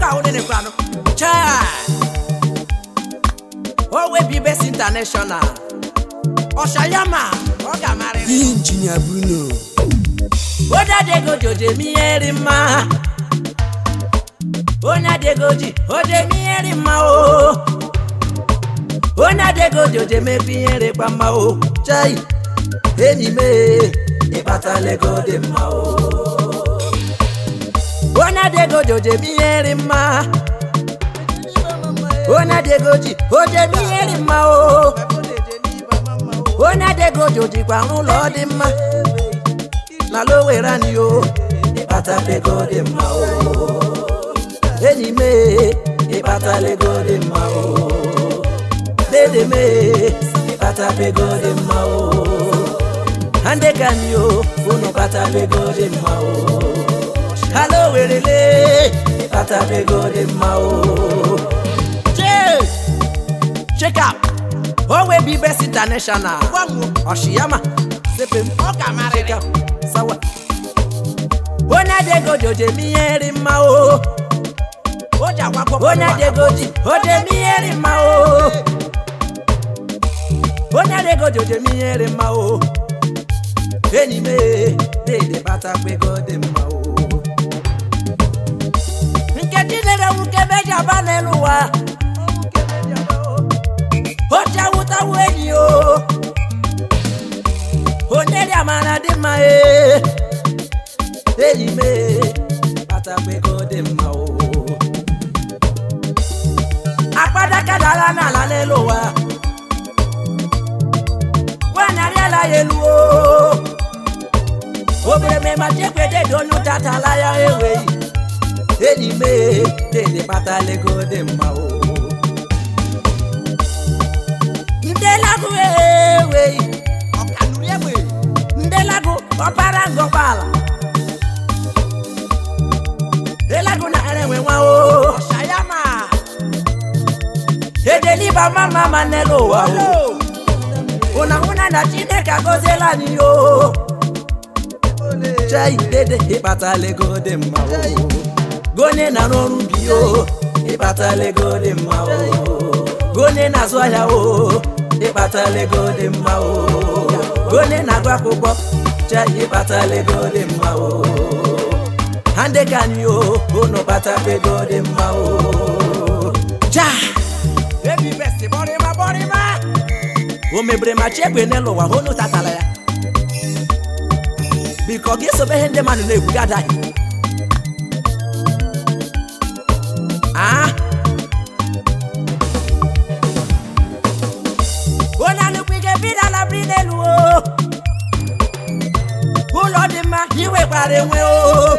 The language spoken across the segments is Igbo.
ka one ne kwa no cha we be best international Oshayama oga mare Engineer Bruno Oda de gojo de mi erima Ona de goji ode mi erima o Ona de gojo de me bi ere pa ma o chai eni me e batale go de ma o Ona de gojo de mi erima Ona de goji ode mi erima o Ona de gojo di kwa lo de ma na lo wera ni o ipata le go de ma o eni me ipata le go de ma o bede me ipata le go de ma o ande kan yo uno pata le go de ma o halo werele ipata le go de ma o check out we be best international Oshiyama sepem oga mare sawa Ona de gojo de mi erima o oja wa popo Ona de goji o de mi erima o Ona de gojo de mi erima o eni me de bata pe go de ma o nke dinere uke beja baneluwa Oja wuta weni o Oneri amana de ma Eni me Bata pe go de ma o Apada kadala na la lelo wa Wana riala yelu o Obre me ma chepe de donu tata la ya ewe Eni me de bata le go de ma o Ndelagu ewe Okanuri ewe Ndelagu oparango bala Ndelagu na erewe wa o Oshayama Edeliba mama manelo wa o Una na chineka gozela ni yo Chai dede ipata le go de ma o Gone na noru bi o Ipata le go de ma o Gone na swaya o Ipata le go de ma o Gone na gwa kupo Cha ipata le go de ma o Hande kan yo Ono bata pe go de ma o Cha Baby best body ma O mebre ma chekwe nelo wa hono tatala ya Because geso be hende manu na ebuga dai Ah Iwe pare we o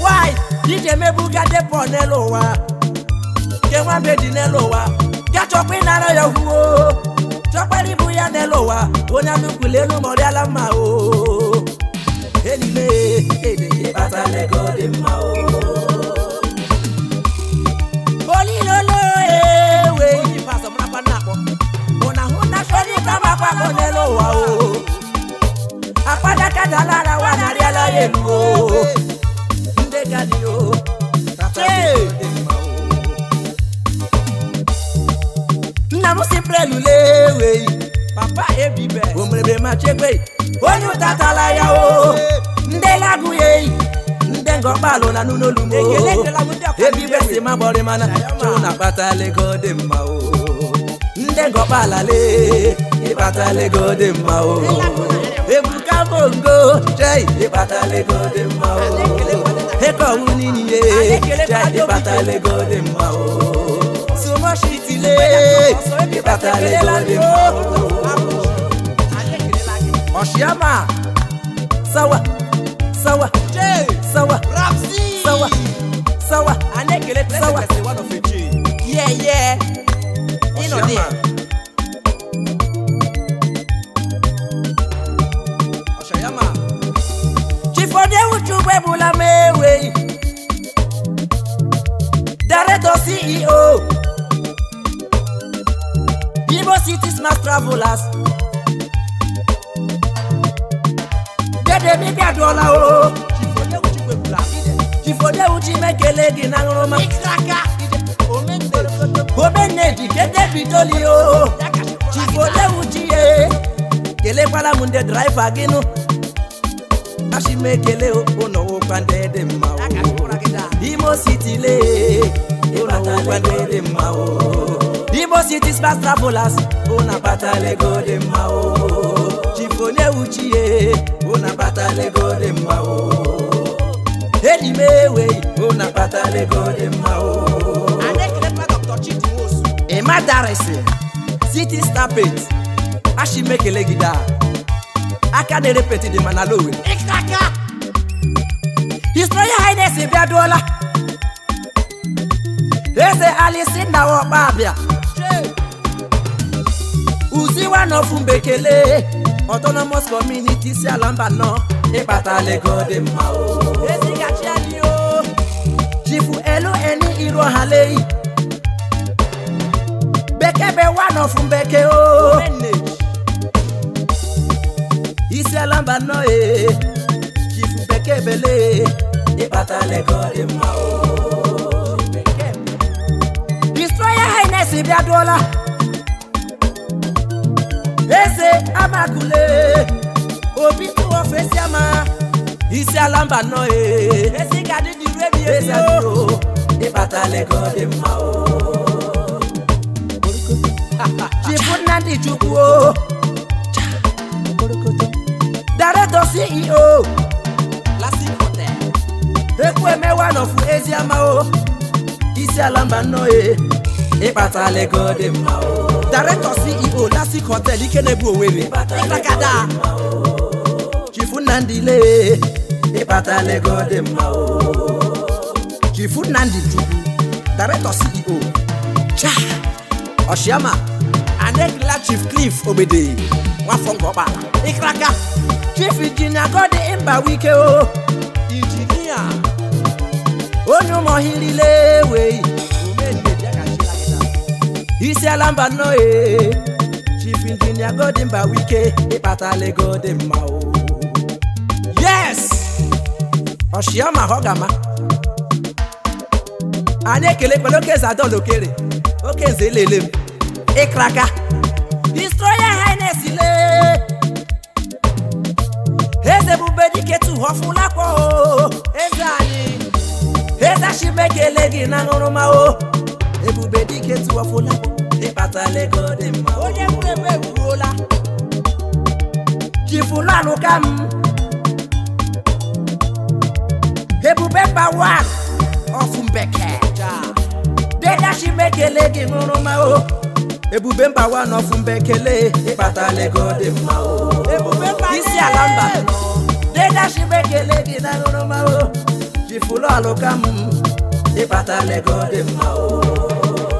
Why did me buga de ponelo wa Ke wa be di nelo wa Ga chokwe na ra yo hu Chokwe bu ya nelo wa Onya nukule no mo ala ma o Anyway ede bata le go de ma o Boli lolo we ni paso mna pa na ko Ona hona shoni kama pa konelo wa o Apada kadala wana riala yelu o Ndega ni o Namu simple lulewe Papa ebibe Omrebe machekwe Onyu tatala ya o Ndelagu ye Ndengo balo na nuno lumo Ebibe si mabore mana Chona pata le go de ma o Ndengo bala le Ipata le go de ma o Ebuka bongo, jai ipata le go de ma o. Eko unini ye, jai ipata le go de ma o. Sumo shitile, ipata le go de ma o. Oshiyama, sawa, rapsi, sawa, anekele sawa. One of a G. Yeah. You know there. Chifode uchubebula mewe Director CEO Igbo Cities Mass Travelers Dede mi bia dola o Chifode uchubebula Chifode uchi mekele gị na nrụma Omenne kete bitolio Chifode uchi ye Kele kwala munde driver ginu Ashi mekele ono kwande de mao Imo City le ono kwande de mao Imo City spas travelers Ona batale go de mao Chifone uchi ye Ona batale go de mao Edi mewe Ona batale go de mao Ema darese City Stapet Ashi mekele gida Aka de repeti de manalowe Ikaka His Royal Highness Biadola Eze Alice na Wababia Uzi one of Mbekele Autonomous Community Sialamba no Epatale go de mao Ezi gachialio Chifu elu eni iro halei Bekebe one of Mbeke o Isialamba no Chifu bekebele Epatale go de mao Destroyer Highness Biadola Eze Amakule Obitu ofesiama Isialamba no Ezi gadi di rebi Ezi adiro Epatale go de mao Chifu Nandi Chukwu Director CEO Lasi Hotel Ekweme one of Eziama o Isialamba no Epatale go de mao Director CEO Lasi Hotel Ikenebu Owerri Ikakada Chifu Nandi le Epatale go de mao Chifu Nandi Chukwu Director CEO Cha Oshiama Anekla Chief Cliff Obede Wafongo Bala Ikraka Chief Engineer God Imba Wike o Engineer Onyo mohili lewe Umende jaka shilakita Isialamba no Chief Engineer God Imba Wike Epatale go de mao Yes Oshiama Hogama Anekele peloke zadon lokere Oke zelele Ikraka Destroyer Highness ile Eze bubedi ketu hofula kwa Eze ani Eze shimekele gina ngoroma o Ebubedi ketu hofula kwa Epatale go de mao Oye mwebe uola Chifula nukam Ebubemba one Ofumbeke Deda shimekele gina ngoroma o Ebubemba one Ofumbekele Epatale go de mao Ebubemba Isialamba Deda shimekele gina ngoroma o Chifula alokam Epatale go de mao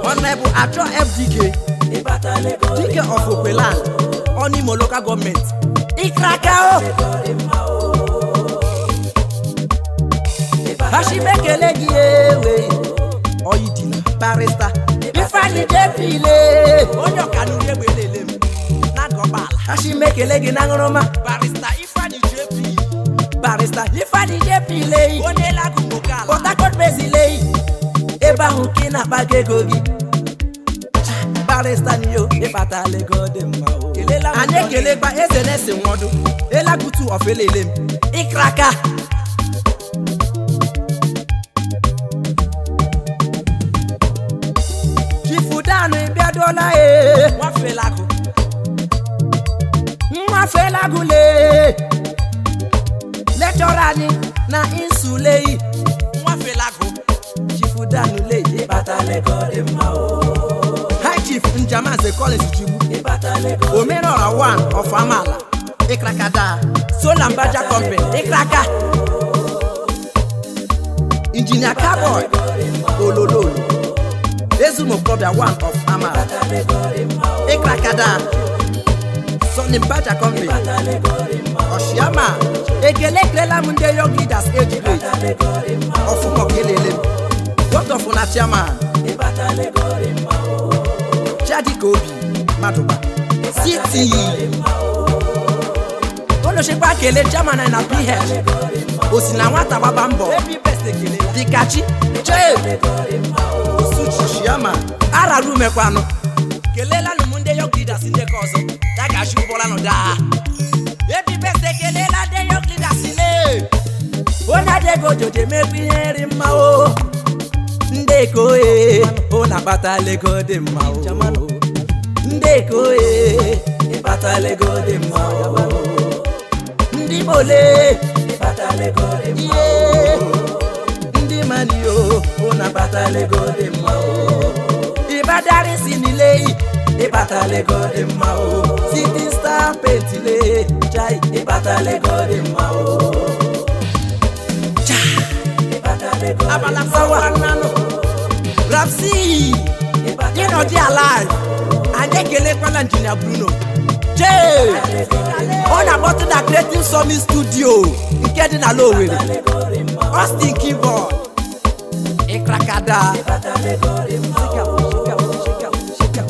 Honorable Atro FDK Epatale go de mao DK of Opeland Onimo local government Ikraka o Hashimekele giyewe Oyii barista Ifani jepile Onyo kanuri ebelele Na gobala Hashimekele gina ngoroma Barista Ifani jepi Barista Ifani jepile One lagu mokala Otakot bezile Eba hukina bagegogi Barista niyo Epatale go de mao Anekele gba ezenese nwodu Elagutu ofelele Ikraka Chifudanu Biadola Mwafelagu le Lecturani na insulei Mwafelagu Chifudanu le Epatale go de mao High Chief Njamaze Collins Chibu Epatale go Omenora one of Amala Ikrakada Solambaja Company Ikraka Engineer Cowboy Olololo Ezumo brother one of Amala Ikrakada Solimbaja Company Oshiama Ekele Klela Munde Young Leaders Age Grade Ofumo Kelele What of una chairman Jadi Kobi Maduba City Ono Shepa Kele chairman na PH Osina Wata Babambo Baby best Kele dikachi suchiama araru mekwanu kelela no munde yo leaders ndeka ọzọ ta ga shi ụbọla no da ebi bese kelela de yo leaders le ona de gojoje mebi heri mma o ndeko ona batale go de mma o ndeko batale go de mma o ndi bole batale go de mma o ndi mani o ona batale go de mma o ibadari sinile batale go de mma o city star pentile chai batale go de mma o abala sawa nano Rapsi you know they alive and they kele kwala engineer Bruno J on about the creative summit studio nke na Lowere Austin keyboard ikrakada shika